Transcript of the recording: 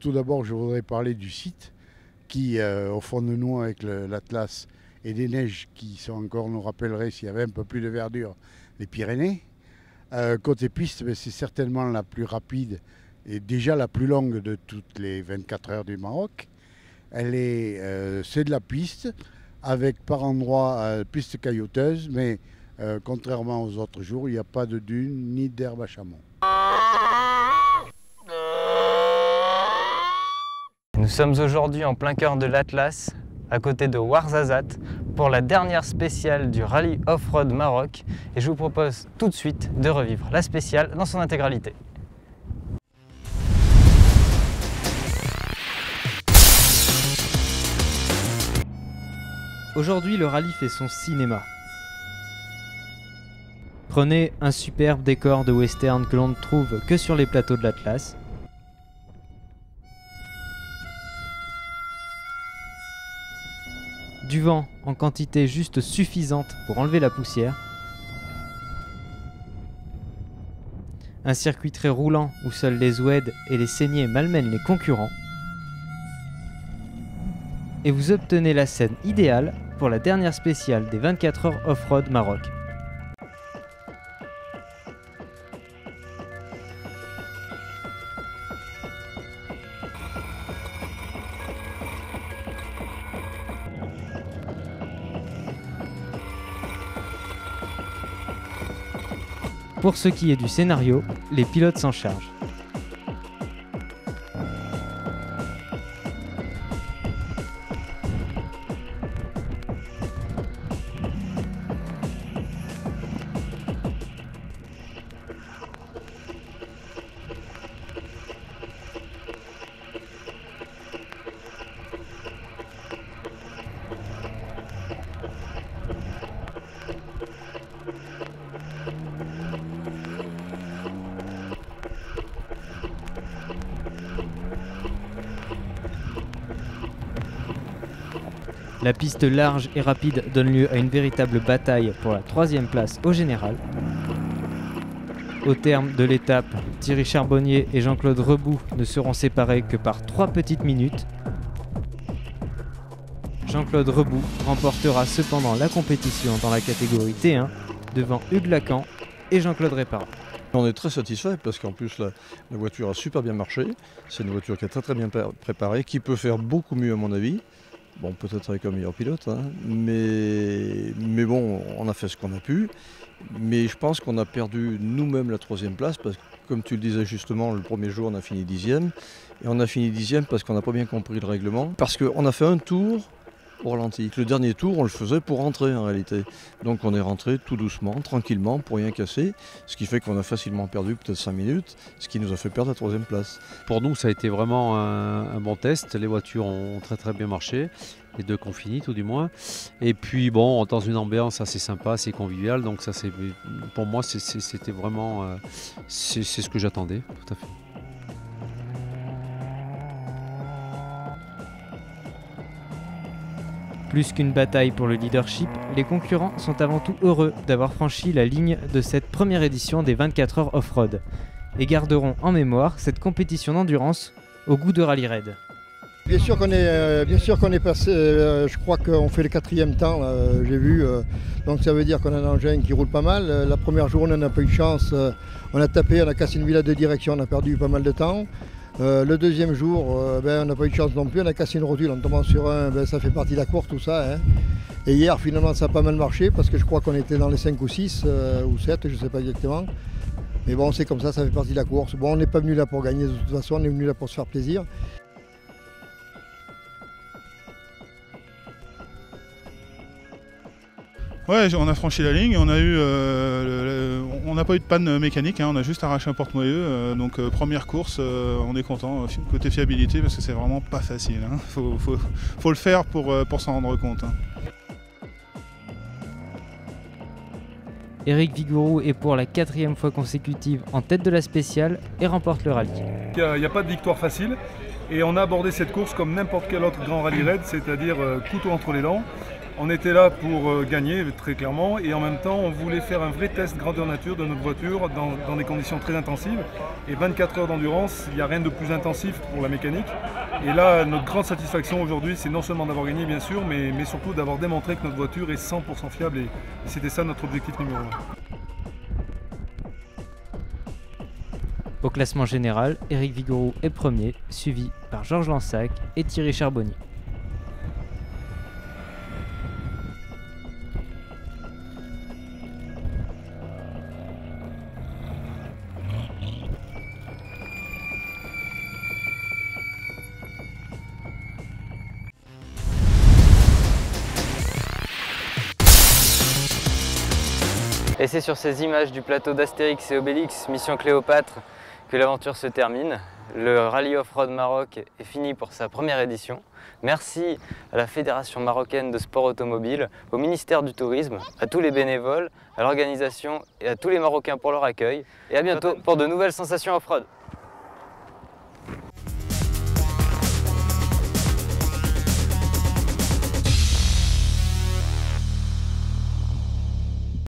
tout d'abord, je voudrais parler du site qui, au fond de nous, avec l'Atlas et des neiges qui sont encore, nous rappelleraient, s'il y avait un peu plus de verdure, les Pyrénées. Côté piste, c'est certainement la plus rapide et déjà la plus longue de toutes les 24 heures du Maroc. C'est de la piste, avec par endroits piste caillouteuse, mais contrairement aux autres jours, il n'y a pas de dunes ni d'herbe à chameau. Nous sommes aujourd'hui en plein cœur de l'Atlas, à côté de Ouarzazate, pour la dernière spéciale du Rallye Off-Road Maroc. Et je vous propose tout de suite de revivre la spéciale dans son intégralité. Aujourd'hui, le rallye fait son cinéma. Prenez un superbe décor de western que l'on ne trouve que sur les plateaux de l'Atlas. Du vent en quantité juste suffisante pour enlever la poussière. Un circuit très roulant où seuls les oueds et les saignées malmènent les concurrents. Et vous obtenez la scène idéale pour la dernière spéciale des 24 heures off-road Maroc. Pour ce qui est du scénario, les pilotes s'en chargent. La piste large et rapide donne lieu à une véritable bataille pour la 3e place au général. Au terme de l'étape, Thierry Charbonnier et Jean-Claude Rebout ne seront séparés que par 3 petites minutes. Jean-Claude Rebout remportera cependant la compétition dans la catégorie T1 devant Hugues Lacan et Jean-Claude Répara. On est très satisfait parce qu'en plus la voiture a super bien marché. C'est une voiture qui est très bien préparée, qui peut faire beaucoup mieux à mon avis. Bon, peut-être avec un meilleur pilote, hein. Mais bon, on a fait ce qu'on a pu. Mais je pense qu'on a perdu nous-mêmes la 3e place parce que, comme tu le disais justement, le premier jour on a fini 10e. Et on a fini 10e parce qu'on n'a pas bien compris le règlement. Parce qu'on a fait un tour au ralenti. Le dernier tour, on le faisait pour rentrer en réalité. Donc on est rentré tout doucement, tranquillement, pour rien casser. Ce qui fait qu'on a facilement perdu peut-être 5 minutes, ce qui nous a fait perdre la 3e place. Pour nous, ça a été vraiment un bon test. Les voitures ont très bien marché. Les deux confinis tout du moins. Et puis bon, dans une ambiance assez sympa, assez conviviale. Donc ça, pour moi, c'était vraiment c'est ce que j'attendais, tout à fait. Plus qu'une bataille pour le leadership, les concurrents sont avant tout heureux d'avoir franchi la ligne de cette première édition des 24 heures off-road et garderont en mémoire cette compétition d'endurance au goût de rallye raid. Bien sûr qu'on est passé, je crois qu'on fait le 4e temps, j'ai vu, donc ça veut dire qu'on a un engin qui roule pas mal. La première journée on n'a pas eu de chance, on a tapé, on a cassé une villa de direction, on a perdu pas mal de temps. Le deuxième jour, on n'a pas eu de chance non plus, on a cassé une rotule en tombant sur un, ça fait partie de la course tout ça. Hein. Et hier finalement ça a pas mal marché parce que je crois qu'on était dans les 5 ou 6 ou 7, je ne sais pas exactement. Mais bon c'est comme ça fait partie de la course. Bon on n'est pas venu là pour gagner de toute façon, on est venu là pour se faire plaisir. Ouais, on a franchi la ligne, on n'a pas eu de panne mécanique, hein, on a juste arraché un porte-moyeu, donc première course, on est content, côté fiabilité, parce que c'est vraiment pas facile, hein. Faut le faire pour s'en rendre compte. Hein. Éric Vigouroux est pour la 4e fois consécutive en tête de la spéciale et remporte le rallye. Il n'y a pas de victoire facile et on a abordé cette course comme n'importe quel autre grand rallye raid, c'est-à-dire couteau entre les dents. On était là pour gagner très clairement et en même temps on voulait faire un vrai test grandeur nature de notre voiture dans des conditions très intensives. Et 24 heures d'endurance, il n'y a rien de plus intensif pour la mécanique. Et là, notre grande satisfaction aujourd'hui, c'est non seulement d'avoir gagné bien sûr, mais surtout d'avoir démontré que notre voiture est 100% fiable et c'était ça notre objectif numéro 1. Au classement général, Éric Vigouroux est premier, suivi par Georges Lansac et Thierry Charbonnier. Et c'est sur ces images du plateau d'Astérix et Obélix, Mission Cléopâtre, que l'aventure se termine. Le Rallye Off-Road Maroc est fini pour sa première édition. Merci à la Fédération marocaine de sport automobile, au ministère du Tourisme, à tous les bénévoles, à l'organisation et à tous les Marocains pour leur accueil. Et à bientôt pour de nouvelles sensations off-road.